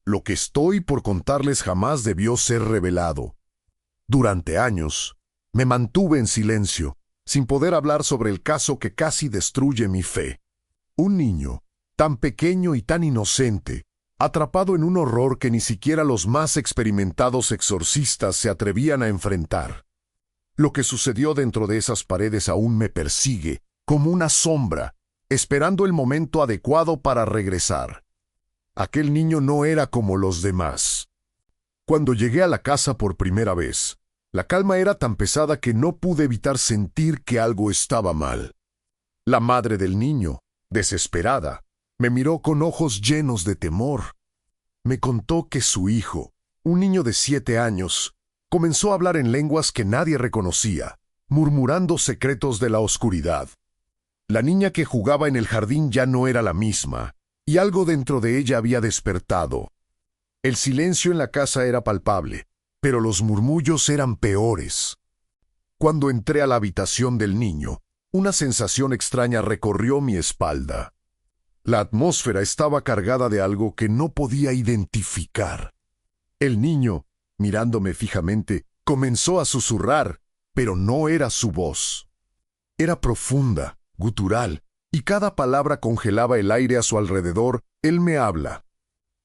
Lo que estoy por contarles jamás debió ser revelado. Durante años, me mantuve en silencio, sin poder hablar sobre el caso que casi destruye mi fe. Un niño, tan pequeño y tan inocente, atrapado en un horror que ni siquiera los más experimentados exorcistas se atrevían a enfrentar. Lo que sucedió dentro de esas paredes aún me persigue, como una sombra, esperando el momento adecuado para regresar. Aquel niño no era como los demás. Cuando llegué a la casa por primera vez, la calma era tan pesada que no pude evitar sentir que algo estaba mal. La madre del niño, desesperada, me miró con ojos llenos de temor. Me contó que su hijo, un niño de 7 años, comenzó a hablar en lenguas que nadie reconocía, murmurando secretos de la oscuridad. La niña que jugaba en el jardín ya no era la misma, y algo dentro de ella había despertado. El silencio en la casa era palpable, pero los murmullos eran peores. Cuando entré a la habitación del niño, una sensación extraña recorrió mi espalda. La atmósfera estaba cargada de algo que no podía identificar. El niño, mirándome fijamente, comenzó a susurrar, pero no era su voz. Era profunda, gutural, y cada palabra congelaba el aire a su alrededor. Él me habla.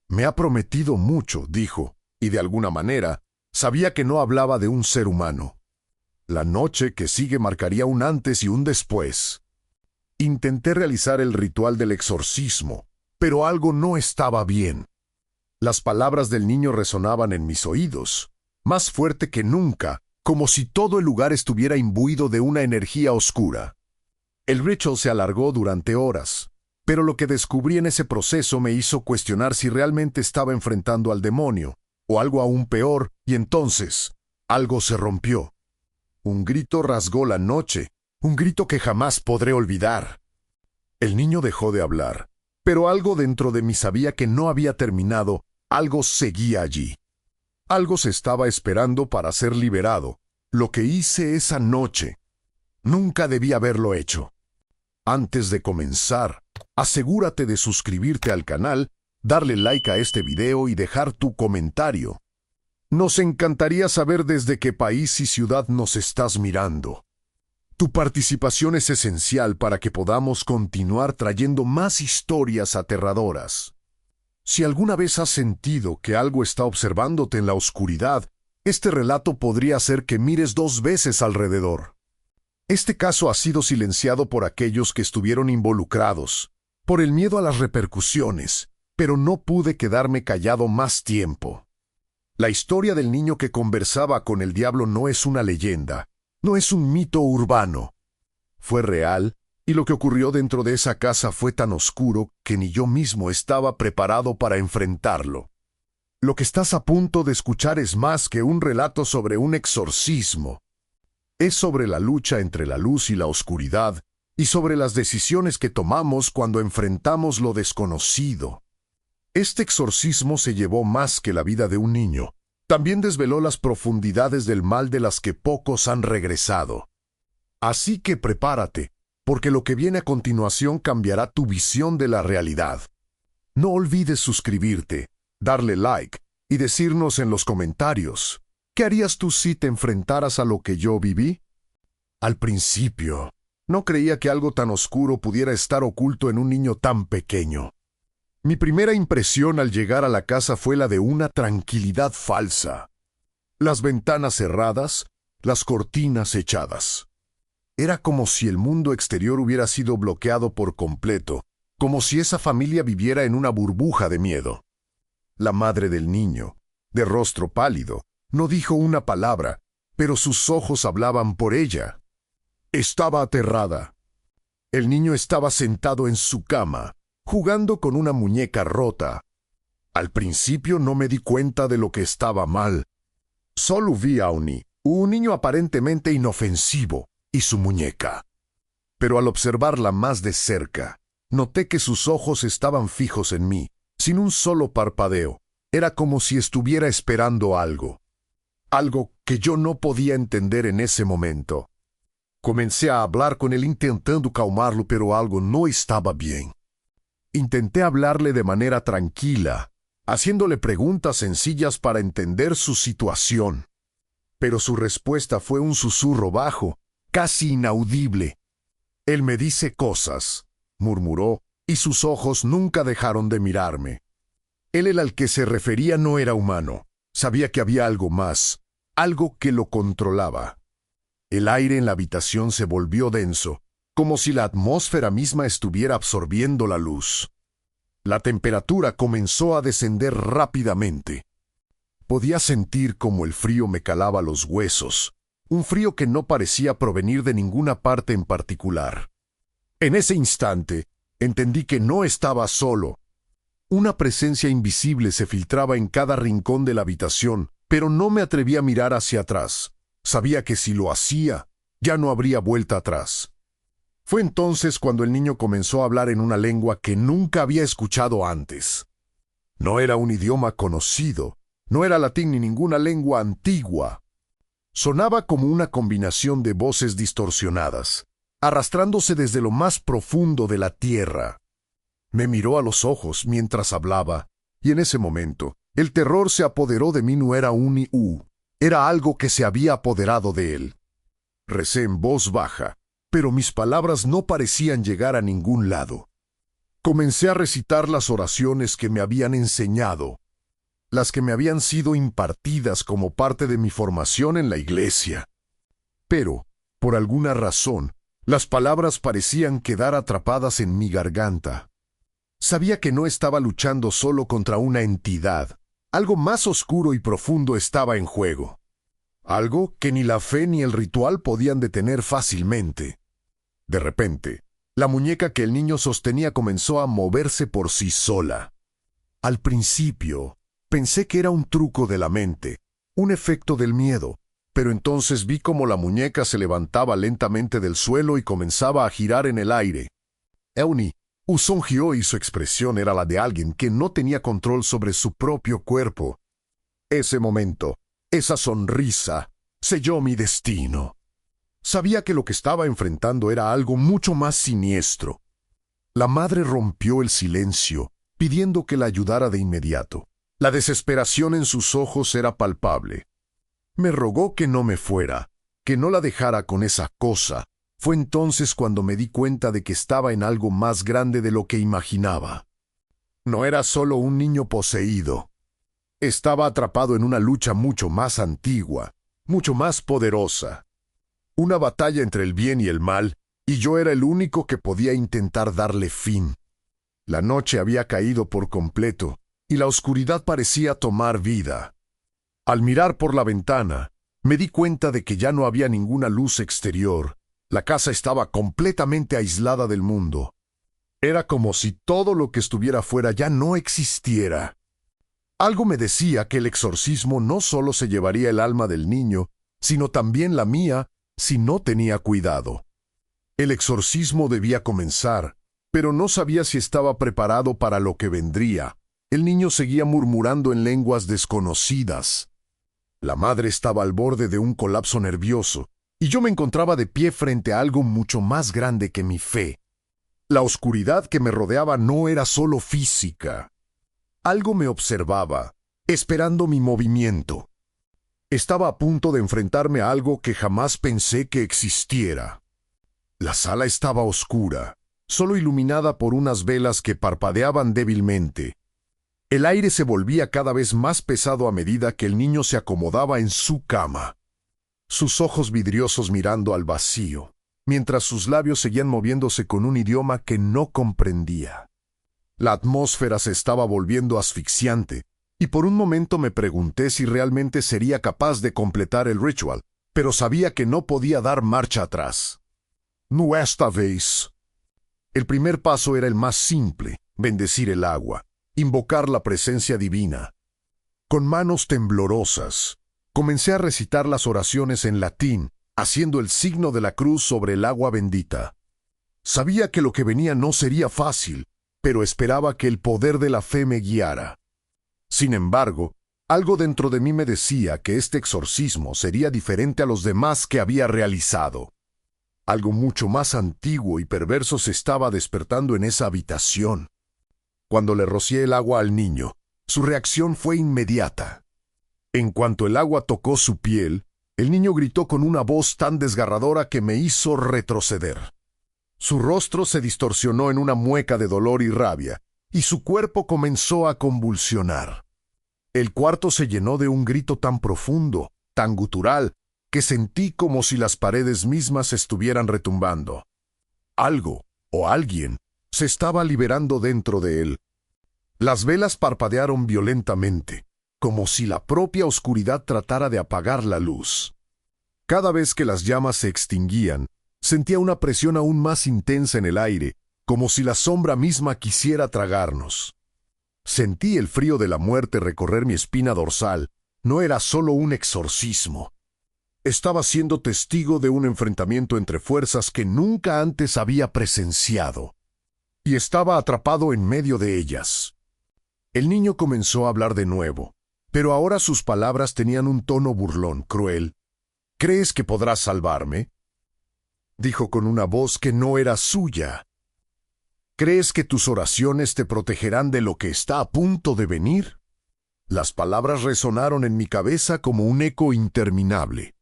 Me ha prometido mucho, dijo, y de alguna manera, sabía que no hablaba de un ser humano. La noche que sigue marcaría un antes y un después. Intenté realizar el ritual del exorcismo, pero algo no estaba bien. Las palabras del niño resonaban en mis oídos, más fuerte que nunca, como si todo el lugar estuviera imbuido de una energía oscura. El ritual se alargó durante horas, pero lo que descubrí en ese proceso me hizo cuestionar si realmente estaba enfrentando al demonio, o algo aún peor, y entonces, algo se rompió. Un grito rasgó la noche, un grito que jamás podré olvidar. El niño dejó de hablar, pero algo dentro de mí sabía que no había terminado, algo seguía allí. Algo se estaba esperando para ser liberado. Lo que hice esa noche, nunca debí haberlo hecho. Antes de comenzar, asegúrate de suscribirte al canal, darle like a este video y dejar tu comentario. Nos encantaría saber desde qué país y ciudad nos estás mirando. Tu participación es esencial para que podamos continuar trayendo más historias aterradoras. Si alguna vez has sentido que algo está observándote en la oscuridad, este relato podría hacer que mires 2 veces alrededor. Este caso ha sido silenciado por aquellos que estuvieron involucrados, por el miedo a las repercusiones, pero no pude quedarme callado más tiempo. La historia del niño que conversaba con el diablo no es una leyenda, no es un mito urbano. Fue real, y lo que ocurrió dentro de esa casa fue tan oscuro que ni yo mismo estaba preparado para enfrentarlo. Lo que estás a punto de escuchar es más que un relato sobre un exorcismo. Es sobre la lucha entre la luz y la oscuridad, y sobre las decisiones que tomamos cuando enfrentamos lo desconocido. Este exorcismo se llevó más que la vida de un niño. También desveló las profundidades del mal de las que pocos han regresado. Así que prepárate, porque lo que viene a continuación cambiará tu visión de la realidad. No olvides suscribirte, darle like y decirnos en los comentarios, ¿qué harías tú si te enfrentaras a lo que yo viví? Al principio, no creía que algo tan oscuro pudiera estar oculto en un niño tan pequeño. Mi primera impresión al llegar a la casa fue la de una tranquilidad falsa. Las ventanas cerradas, las cortinas echadas. Era como si el mundo exterior hubiera sido bloqueado por completo, como si esa familia viviera en una burbuja de miedo. La madre del niño, de rostro pálido, no dijo una palabra, pero sus ojos hablaban por ella. Estaba aterrada. El niño estaba sentado en su cama, jugando con una muñeca rota. Al principio no me di cuenta de lo que estaba mal. Solo vi a un niño aparentemente inofensivo, y su muñeca. Pero al observarla más de cerca, noté que sus ojos estaban fijos en mí, sin un solo parpadeo. Era como si estuviera esperando algo. Algo que yo no podía entender en ese momento. Comencé a hablar con él intentando calmarlo, pero algo no estaba bien. Intenté hablarle de manera tranquila, haciéndole preguntas sencillas para entender su situación. Pero su respuesta fue un susurro bajo, casi inaudible. «Él me dice cosas», murmuró, y sus ojos nunca dejaron de mirarme. Él al que se refería no era humano. Sabía que había algo más, algo que lo controlaba. El aire en la habitación se volvió denso, como si la atmósfera misma estuviera absorbiendo la luz. La temperatura comenzó a descender rápidamente. Podía sentir cómo el frío me calaba los huesos, un frío que no parecía provenir de ninguna parte en particular. En ese instante, entendí que no estaba solo. Una presencia invisible se filtraba en cada rincón de la habitación, pero no me atreví a mirar hacia atrás. Sabía que si lo hacía, ya no habría vuelta atrás. Fue entonces cuando el niño comenzó a hablar en una lengua que nunca había escuchado antes. No era un idioma conocido, no era latín ni ninguna lengua antigua. Sonaba como una combinación de voces distorsionadas, arrastrándose desde lo más profundo de la tierra. Me miró a los ojos mientras hablaba, y en ese momento, el terror se apoderó de mí. No era un iú, era algo que se había apoderado de él. Recé en voz baja, pero mis palabras no parecían llegar a ningún lado. Comencé a recitar las oraciones que me habían enseñado, las que me habían sido impartidas como parte de mi formación en la iglesia. Pero, por alguna razón, las palabras parecían quedar atrapadas en mi garganta. Sabía que no estaba luchando solo contra una entidad. Algo más oscuro y profundo estaba en juego. Algo que ni la fe ni el ritual podían detener fácilmente. De repente, la muñeca que el niño sostenía comenzó a moverse por sí sola. Al principio, pensé que era un truco de la mente, un efecto del miedo, pero entonces vi cómo la muñeca se levantaba lentamente del suelo y comenzaba a girar en el aire. Euni usongió y su expresión era la de alguien que no tenía control sobre su propio cuerpo. Ese momento, esa sonrisa, selló mi destino. Sabía que lo que estaba enfrentando era algo mucho más siniestro. La madre rompió el silencio, pidiendo que la ayudara de inmediato. La desesperación en sus ojos era palpable. Me rogó que no me fuera, que no la dejara con esa cosa. Fue entonces cuando me di cuenta de que estaba en algo más grande de lo que imaginaba. No era solo un niño poseído. Estaba atrapado en una lucha mucho más antigua, mucho más poderosa. Una batalla entre el bien y el mal, y yo era el único que podía intentar darle fin. La noche había caído por completo, y la oscuridad parecía tomar vida. Al mirar por la ventana, me di cuenta de que ya no había ninguna luz exterior. La casa estaba completamente aislada del mundo. Era como si todo lo que estuviera fuera ya no existiera. Algo me decía que el exorcismo no solo se llevaría el alma del niño, sino también la mía, si no tenía cuidado. El exorcismo debía comenzar, pero no sabía si estaba preparado para lo que vendría. El niño seguía murmurando en lenguas desconocidas. La madre estaba al borde de un colapso nervioso, y yo me encontraba de pie frente a algo mucho más grande que mi fe. La oscuridad que me rodeaba no era solo física. Algo me observaba, esperando mi movimiento. Estaba a punto de enfrentarme a algo que jamás pensé que existiera. La sala estaba oscura, solo iluminada por unas velas que parpadeaban débilmente. El aire se volvía cada vez más pesado a medida que el niño se acomodaba en su cama. Sus ojos vidriosos mirando al vacío, mientras sus labios seguían moviéndose con un idioma que no comprendía. La atmósfera se estaba volviendo asfixiante, y por un momento me pregunté si realmente sería capaz de completar el ritual, pero sabía que no podía dar marcha atrás. No esta vez. El primer paso era el más simple, bendecir el agua, invocar la presencia divina. Con manos temblorosas, comencé a recitar las oraciones en latín, haciendo el signo de la cruz sobre el agua bendita. Sabía que lo que venía no sería fácil, pero esperaba que el poder de la fe me guiara. Sin embargo, algo dentro de mí me decía que este exorcismo sería diferente a los demás que había realizado. Algo mucho más antiguo y perverso se estaba despertando en esa habitación. Cuando le rocié el agua al niño, Su reacción fue inmediata. En cuanto el agua tocó su piel, el niño gritó con una voz tan desgarradora que me hizo retroceder. Su rostro se distorsionó en una mueca de dolor y rabia, y su cuerpo comenzó a convulsionar. El cuarto se llenó de un grito tan profundo, tan gutural, que sentí como si las paredes mismas estuvieran retumbando. Algo, o alguien, se estaba liberando dentro de él. Las velas parpadearon violentamente, como si la propia oscuridad tratara de apagar la luz. Cada vez que las llamas se extinguían, sentía una presión aún más intensa en el aire, como si la sombra misma quisiera tragarnos. Sentí el frío de la muerte recorrer mi espina dorsal. No era solo un exorcismo. Estaba siendo testigo de un enfrentamiento entre fuerzas que nunca antes había presenciado. Y estaba atrapado en medio de ellas. El niño comenzó a hablar de nuevo, pero ahora sus palabras tenían un tono burlón, cruel. ¿Crees que podrás salvarme?, dijo con una voz que no era suya. ¿Crees que tus oraciones te protegerán de lo que está a punto de venir? Las palabras resonaron en mi cabeza como un eco interminable.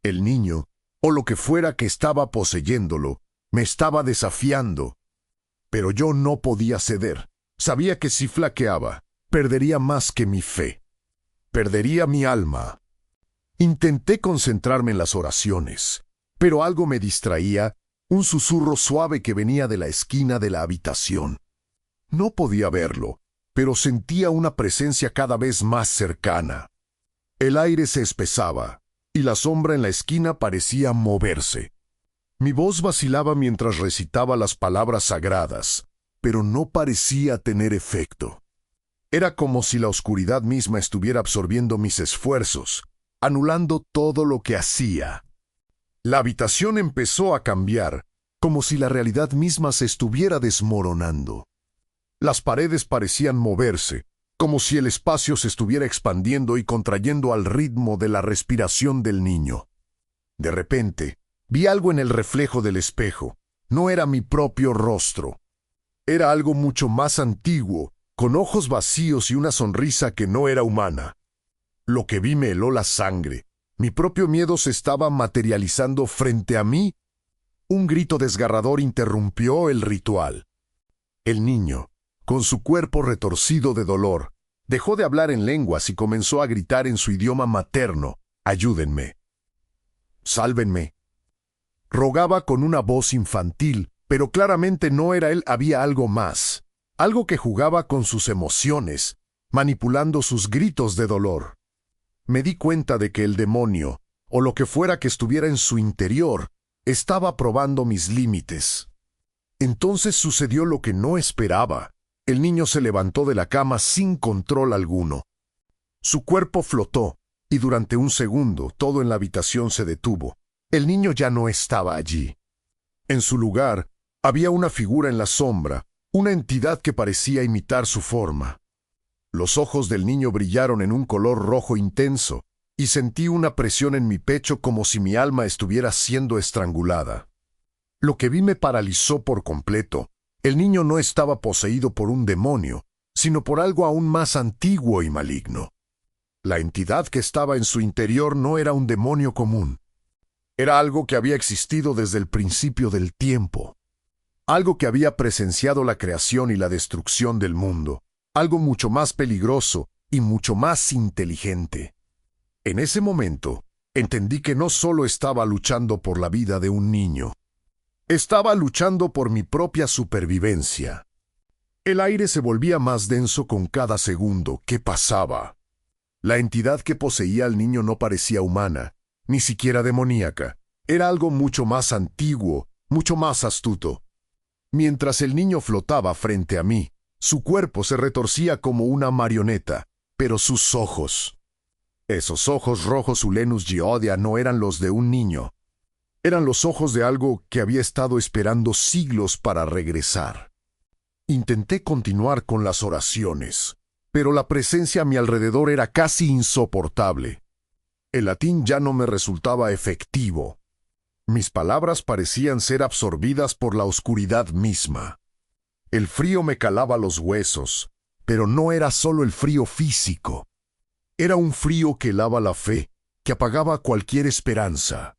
El niño, o lo que fuera que estaba poseyéndolo, me estaba desafiando. Pero yo no podía ceder. Sabía que si flaqueaba, perdería más que mi fe. Perdería mi alma. Intenté concentrarme en las oraciones, pero algo me distraía, un susurro suave que venía de la esquina de la habitación. No podía verlo, pero sentía una presencia cada vez más cercana. El aire se espesaba, y la sombra en la esquina parecía moverse. Mi voz vacilaba mientras recitaba las palabras sagradas, pero no parecía tener efecto. Era como si la oscuridad misma estuviera absorbiendo mis esfuerzos, anulando todo lo que hacía. La habitación empezó a cambiar, como si la realidad misma se estuviera desmoronando. Las paredes parecían moverse, como si el espacio se estuviera expandiendo y contrayendo al ritmo de la respiración del niño. De repente, vi algo en el reflejo del espejo. No era mi propio rostro. Era algo mucho más antiguo, con ojos vacíos y una sonrisa que no era humana. Lo que vi me heló la sangre. Mi propio miedo se estaba materializando frente a mí. Un grito desgarrador interrumpió el ritual. El niño, con su cuerpo retorcido de dolor, dejó de hablar en lenguas y comenzó a gritar en su idioma materno: «Ayúdenme. Sálvenme». Rogaba con una voz infantil, pero claramente no era él, había algo más. Algo que jugaba con sus emociones, manipulando sus gritos de dolor. Me di cuenta de que el demonio, o lo que fuera que estuviera en su interior, estaba probando mis límites. Entonces sucedió lo que no esperaba. El niño se levantó de la cama sin control alguno. Su cuerpo flotó, y durante un segundo todo en la habitación se detuvo. El niño ya no estaba allí. En su lugar, había una figura en la sombra, una entidad que parecía imitar su forma. Los ojos del niño brillaron en un color rojo intenso, y sentí una presión en mi pecho como si mi alma estuviera siendo estrangulada. Lo que vi me paralizó por completo. El niño no estaba poseído por un demonio, sino por algo aún más antiguo y maligno. La entidad que estaba en su interior no era un demonio común. Era algo que había existido desde el principio del tiempo. Algo que había presenciado la creación y la destrucción del mundo. Algo mucho más peligroso y mucho más inteligente. En ese momento, entendí que no solo estaba luchando por la vida de un niño. Estaba luchando por mi propia supervivencia. El aire se volvía más denso con cada segundo que pasaba. La entidad que poseía al niño no parecía humana, ni siquiera demoníaca. Era algo mucho más antiguo, mucho más astuto. Mientras el niño flotaba frente a mí, su cuerpo se retorcía como una marioneta, pero sus ojos... Esos ojos rojos Ulenus Giodia no eran los de un niño. Eran los ojos de algo que había estado esperando siglos para regresar. Intenté continuar con las oraciones, pero la presencia a mi alrededor era casi insoportable. El latín ya no me resultaba efectivo. Mis palabras parecían ser absorbidas por la oscuridad misma. El frío me calaba los huesos, Pero no era solo el frío físico. Era un frío que helaba la fe, que apagaba cualquier esperanza.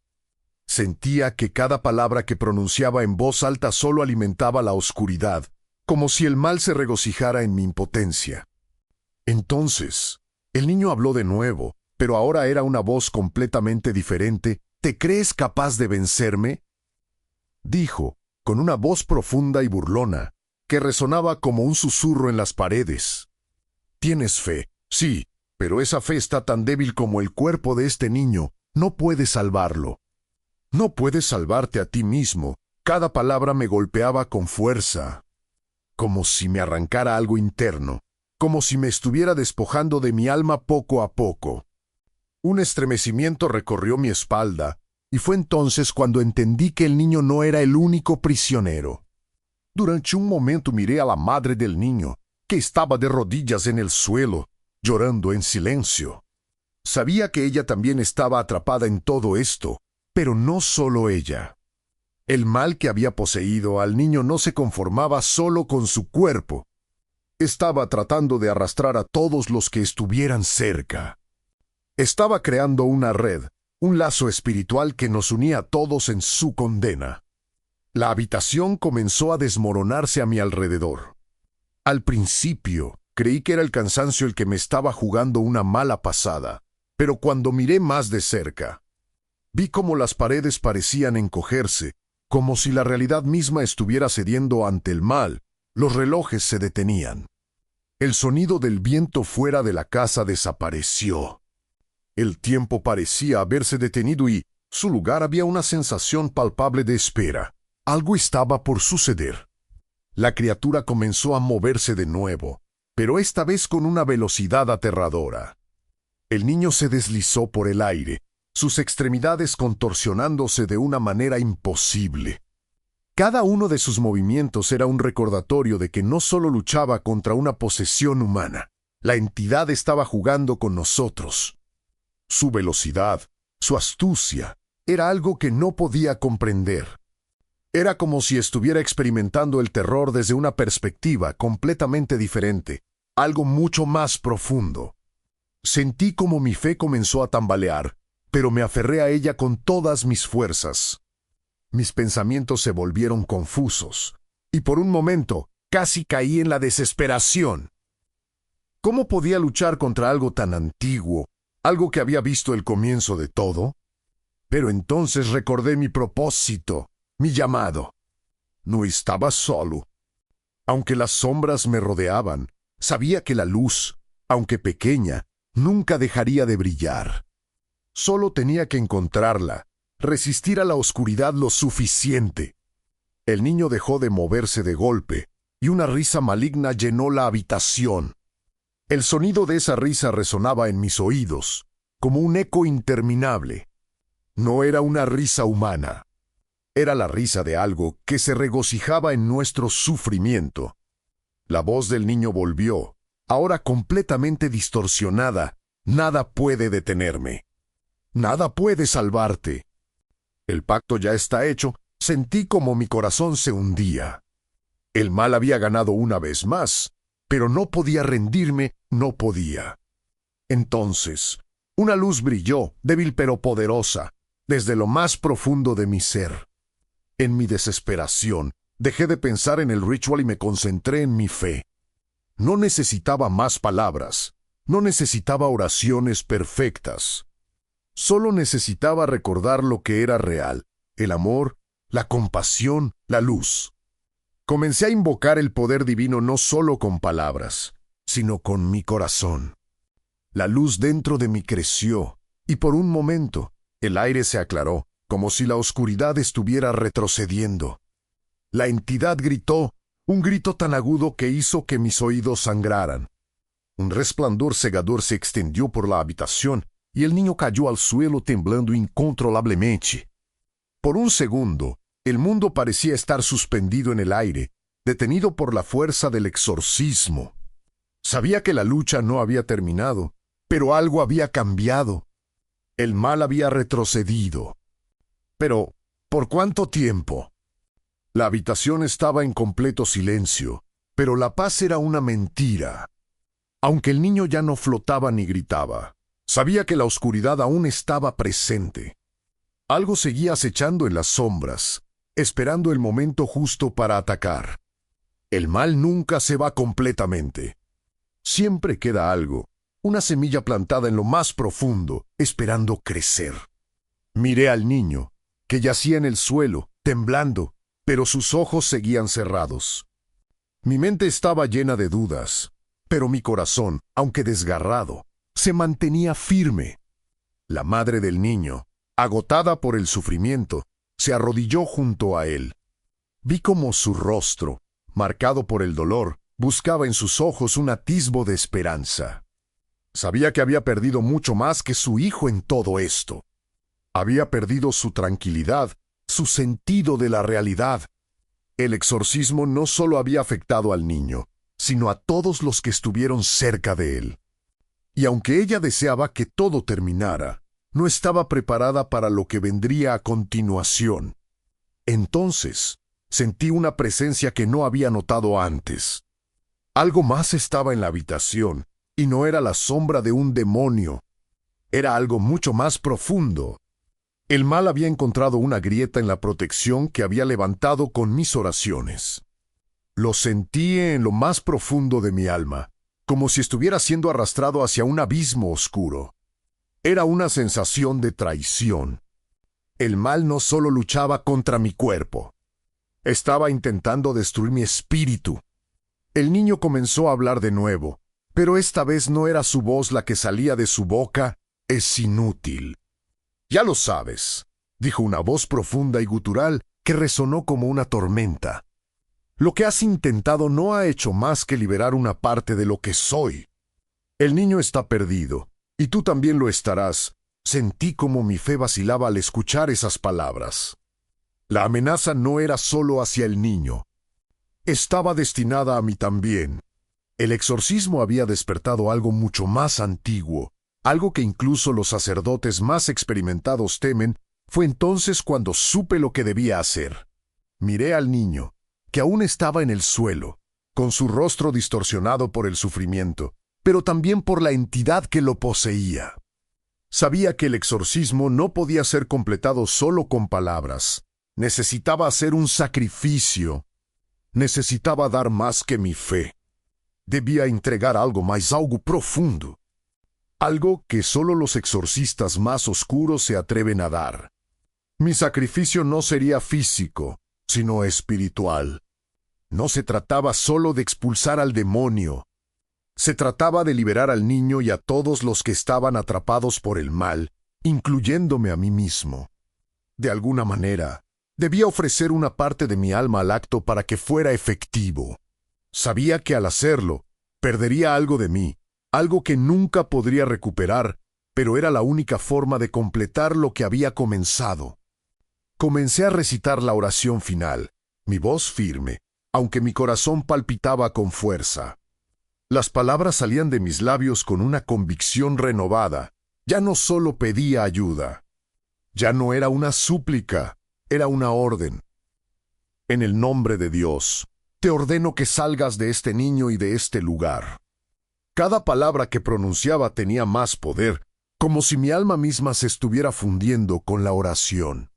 Sentía que cada palabra que pronunciaba en voz alta solo alimentaba la oscuridad, como si el mal se regocijara en mi impotencia. Entonces, el niño habló de nuevo, pero ahora era una voz completamente diferente. ¿Te crees capaz de vencerme?, dijo, con una voz profunda y burlona, que resonaba como un susurro en las paredes. Tienes fe, sí, pero esa fe está tan débil como el cuerpo de este niño. No puedes salvarlo. No puedes salvarte a ti mismo. Cada palabra me golpeaba con fuerza, como si me arrancara algo interno, como si me estuviera despojando de mi alma poco a poco. Un estremecimiento recorrió mi espalda, y fue entonces cuando entendí que el niño no era el único prisionero. Durante un momento miré a la madre del niño, que estaba de rodillas en el suelo, llorando en silencio. Sabía que ella también estaba atrapada en todo esto, pero no solo ella. El mal que había poseído al niño no se conformaba solo con su cuerpo. Estaba tratando de arrastrar a todos los que estuvieran cerca. Estaba creando una red, un lazo espiritual que nos unía a todos en su condena. La habitación comenzó a desmoronarse a mi alrededor. Al principio, creí que era el cansancio el que me estaba jugando una mala pasada, pero cuando miré más de cerca, vi cómo las paredes parecían encogerse, como si la realidad misma estuviera cediendo ante el mal. Los relojes se detenían. El sonido del viento fuera de la casa desapareció. El tiempo parecía haberse detenido y, en su lugar, había una sensación palpable de espera. Algo estaba por suceder. La criatura comenzó a moverse de nuevo, pero esta vez con una velocidad aterradora. El niño se deslizó por el aire, sus extremidades contorsionándose de una manera imposible. Cada uno de sus movimientos era un recordatorio de que no solo luchaba contra una posesión humana, la entidad estaba jugando con nosotros. Su velocidad, su astucia, era algo que no podía comprender. Era como si estuviera experimentando el terror desde una perspectiva completamente diferente, algo mucho más profundo. Sentí como mi fe comenzó a tambalear, pero me aferré a ella con todas mis fuerzas. Mis pensamientos se volvieron confusos, y por un momento casi caí en la desesperación. ¿Cómo podía luchar contra algo tan antiguo, algo que había visto el comienzo de todo? Pero entonces recordé mi propósito, mi llamado. No estaba solo. Aunque las sombras me rodeaban, sabía que la luz, aunque pequeña, nunca dejaría de brillar. Solo tenía que encontrarla, resistir a la oscuridad lo suficiente. El niño dejó de moverse de golpe, y una risa maligna llenó la habitación. El sonido de esa risa resonaba en mis oídos, como un eco interminable. No era una risa humana. Era la risa de algo que se regocijaba en nuestro sufrimiento. La voz del niño volvió, ahora completamente distorsionada. Nada puede detenerme. Nada puede salvarte. El pacto ya está hecho. Sentí como mi corazón se hundía. El mal había ganado una vez más, pero no podía rendirme, no podía. Entonces, una luz brilló, débil pero poderosa, desde lo más profundo de mi ser. En mi desesperación, dejé de pensar en el ritual y me concentré en mi fe. No necesitaba más palabras, no necesitaba oraciones perfectas. Solo necesitaba recordar lo que era real, el amor, la compasión, la luz. Comencé a invocar el poder divino no solo con palabras, sino con mi corazón. La luz dentro de mí creció, y por un momento, el aire se aclaró, como si la oscuridad estuviera retrocediendo. La entidad gritó, un grito tan agudo que hizo que mis oídos sangraran. Un resplandor cegador se extendió por la habitación, y el niño cayó al suelo temblando incontrolablemente. Por un segundo, el mundo parecía estar suspendido en el aire, detenido por la fuerza del exorcismo. Sabía que la lucha no había terminado, pero algo había cambiado. El mal había retrocedido. Pero, ¿por cuánto tiempo? La habitación estaba en completo silencio, pero la paz era una mentira. Aunque el niño ya no flotaba ni gritaba, sabía que la oscuridad aún estaba presente. Algo seguía acechando en las sombras, esperando el momento justo para atacar. El mal nunca se va completamente. Siempre queda algo, una semilla plantada en lo más profundo, esperando crecer. Miré al niño, que yacía en el suelo, temblando, pero sus ojos seguían cerrados. Mi mente estaba llena de dudas, pero mi corazón, aunque desgarrado, se mantenía firme. La madre del niño, agotada por el sufrimiento, se arrodilló junto a él. Vi cómo su rostro, marcado por el dolor, buscaba en sus ojos un atisbo de esperanza. Sabía que había perdido mucho más que su hijo en todo esto. Había perdido su tranquilidad, su sentido de la realidad. El exorcismo no solo había afectado al niño, sino a todos los que estuvieron cerca de él. Y aunque ella deseaba que todo terminara, no estaba preparada para lo que vendría a continuación. Entonces, sentí una presencia que no había notado antes. Algo más estaba en la habitación, y no era la sombra de un demonio. Era algo mucho más profundo. El mal había encontrado una grieta en la protección que había levantado con mis oraciones. Lo sentí en lo más profundo de mi alma, como si estuviera siendo arrastrado hacia un abismo oscuro. Era una sensación de traición. El mal no solo luchaba contra mi cuerpo, estaba intentando destruir mi espíritu. El niño comenzó a hablar de nuevo, pero esta vez no era su voz la que salía de su boca. Es inútil. Ya lo sabes, dijo una voz profunda y gutural que resonó como una tormenta. Lo que has intentado no ha hecho más que liberar una parte de lo que soy. El niño está perdido, y tú también lo estarás. Sentí como mi fe vacilaba al escuchar esas palabras. La amenaza no era solo hacia el niño. Estaba destinada a mí también. El exorcismo había despertado algo mucho más antiguo, algo que incluso los sacerdotes más experimentados temen. Fue entonces cuando supe lo que debía hacer. Miré al niño, que aún estaba en el suelo, con su rostro distorsionado por el sufrimiento, pero también por la entidad que lo poseía. Sabía que el exorcismo no podía ser completado solo con palabras. Necesitaba hacer un sacrificio. Necesitaba dar más que mi fe. Debía entregar algo más, algo profundo. Algo que solo los exorcistas más oscuros se atreven a dar. Mi sacrificio no sería físico, sino espiritual. No se trataba solo de expulsar al demonio. Se trataba de liberar al niño y a todos los que estaban atrapados por el mal, incluyéndome a mí mismo. De alguna manera, debía ofrecer una parte de mi alma al acto para que fuera efectivo. Sabía que al hacerlo, perdería algo de mí, algo que nunca podría recuperar, pero era la única forma de completar lo que había comenzado. Comencé a recitar la oración final, mi voz firme, aunque mi corazón palpitaba con fuerza. Las palabras salían de mis labios con una convicción renovada. Ya no solo pedía ayuda. Ya no era una súplica, era una orden. En el nombre de Dios, te ordeno que salgas de este niño y de este lugar. Cada palabra que pronunciaba tenía más poder, como si mi alma misma se estuviera fundiendo con la oración.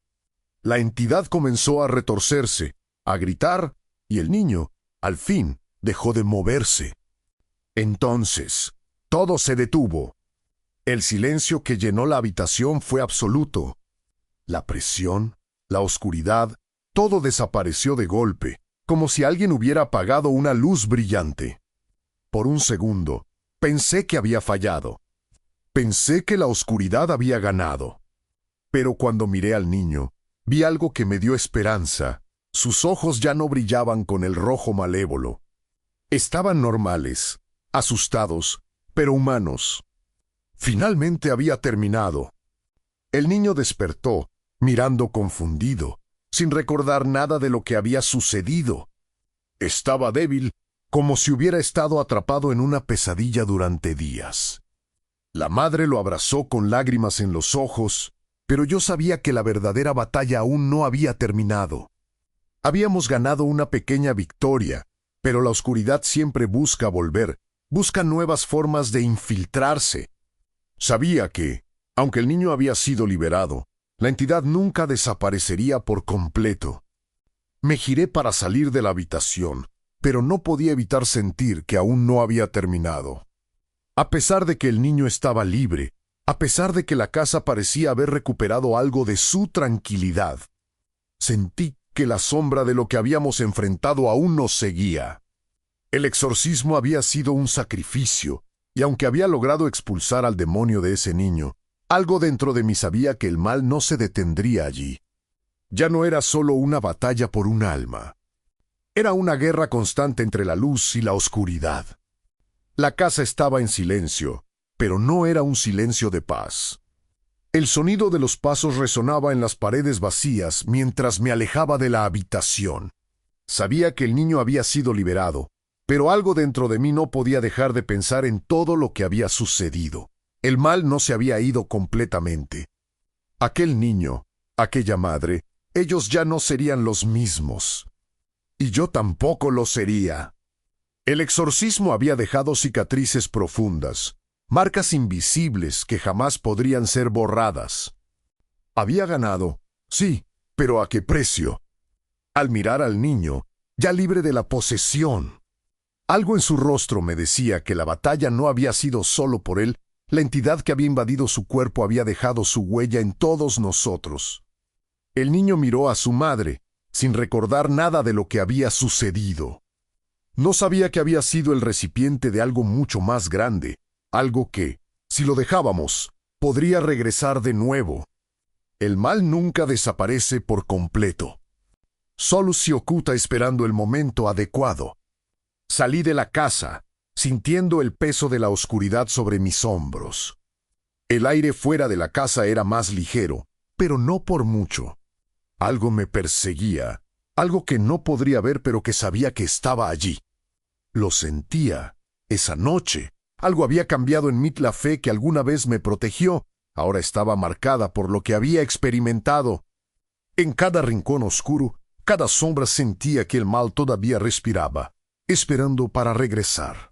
La entidad comenzó a retorcerse, a gritar, y el niño, al fin, dejó de moverse. Entonces, todo se detuvo. El silencio que llenó la habitación fue absoluto. La presión, la oscuridad, todo desapareció de golpe, como si alguien hubiera apagado una luz brillante. Por un segundo, pensé que había fallado. Pensé que la oscuridad había ganado. Pero cuando miré al niño, vi algo que me dio esperanza. Sus ojos ya no brillaban con el rojo malévolo. Estaban normales, asustados, pero humanos. Finalmente había terminado. El niño despertó, mirando confundido, sin recordar nada de lo que había sucedido. Estaba débil, como si hubiera estado atrapado en una pesadilla durante días. La madre lo abrazó con lágrimas en los ojos, pero yo sabía que la verdadera batalla aún no había terminado. Habíamos ganado una pequeña victoria, pero la oscuridad siempre busca volver, busca nuevas formas de infiltrarse. Sabía que, aunque el niño había sido liberado, la entidad nunca desaparecería por completo. Me giré para salir de la habitación, pero no podía evitar sentir que aún no había terminado. A pesar de que el niño estaba libre, a pesar de que la casa parecía haber recuperado algo de su tranquilidad, sentí que la sombra de lo que habíamos enfrentado aún nos seguía. El exorcismo había sido un sacrificio, y aunque había logrado expulsar al demonio de ese niño, algo dentro de mí sabía que el mal no se detendría allí. Ya no era solo una batalla por un alma. Era una guerra constante entre la luz y la oscuridad. La casa estaba en silencio, pero no era un silencio de paz. El sonido de los pasos resonaba en las paredes vacías mientras me alejaba de la habitación. Sabía que el niño había sido liberado, pero algo dentro de mí no podía dejar de pensar en todo lo que había sucedido. El mal no se había ido completamente. Aquel niño, aquella madre, ellos ya no serían los mismos. Y yo tampoco lo sería. El exorcismo había dejado cicatrices profundas, marcas invisibles que jamás podrían ser borradas. Había ganado, sí, pero ¿a qué precio? Al mirar al niño, ya libre de la posesión. Algo en su rostro me decía que la batalla no había sido solo por él, la entidad que había invadido su cuerpo había dejado su huella en todos nosotros. El niño miró a su madre, sin recordar nada de lo que había sucedido. No sabía que había sido el recipiente de algo mucho más grande, algo que, si lo dejábamos, podría regresar de nuevo. El mal nunca desaparece por completo. Solo se oculta esperando el momento adecuado. Salí de la casa, sintiendo el peso de la oscuridad sobre mis hombros. El aire fuera de la casa era más ligero, pero no por mucho. Algo me perseguía, algo que no podría ver pero que sabía que estaba allí. Lo sentía. Esa noche, algo había cambiado en mí. La fe que alguna vez me protegió, ahora estaba marcada por lo que había experimentado. En cada rincón oscuro, cada sombra sentía que el mal todavía respiraba, esperando para regresar.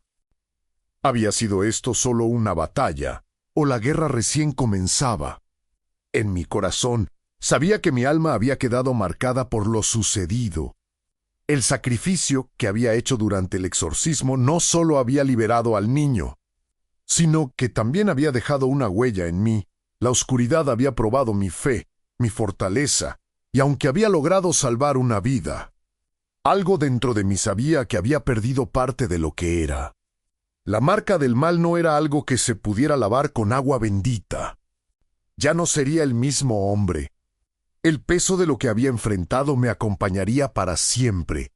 ¿Había sido esto solo una batalla, o la guerra recién comenzaba? En mi corazón, sabía que mi alma había quedado marcada por lo sucedido. El sacrificio que había hecho durante el exorcismo no solo había liberado al niño, sino que también había dejado una huella en mí. La oscuridad había probado mi fe, mi fortaleza, y aunque había logrado salvar una vida, algo dentro de mí sabía que había perdido parte de lo que era. La marca del mal no era algo que se pudiera lavar con agua bendita. Ya no sería el mismo hombre. El peso de lo que había enfrentado me acompañaría para siempre.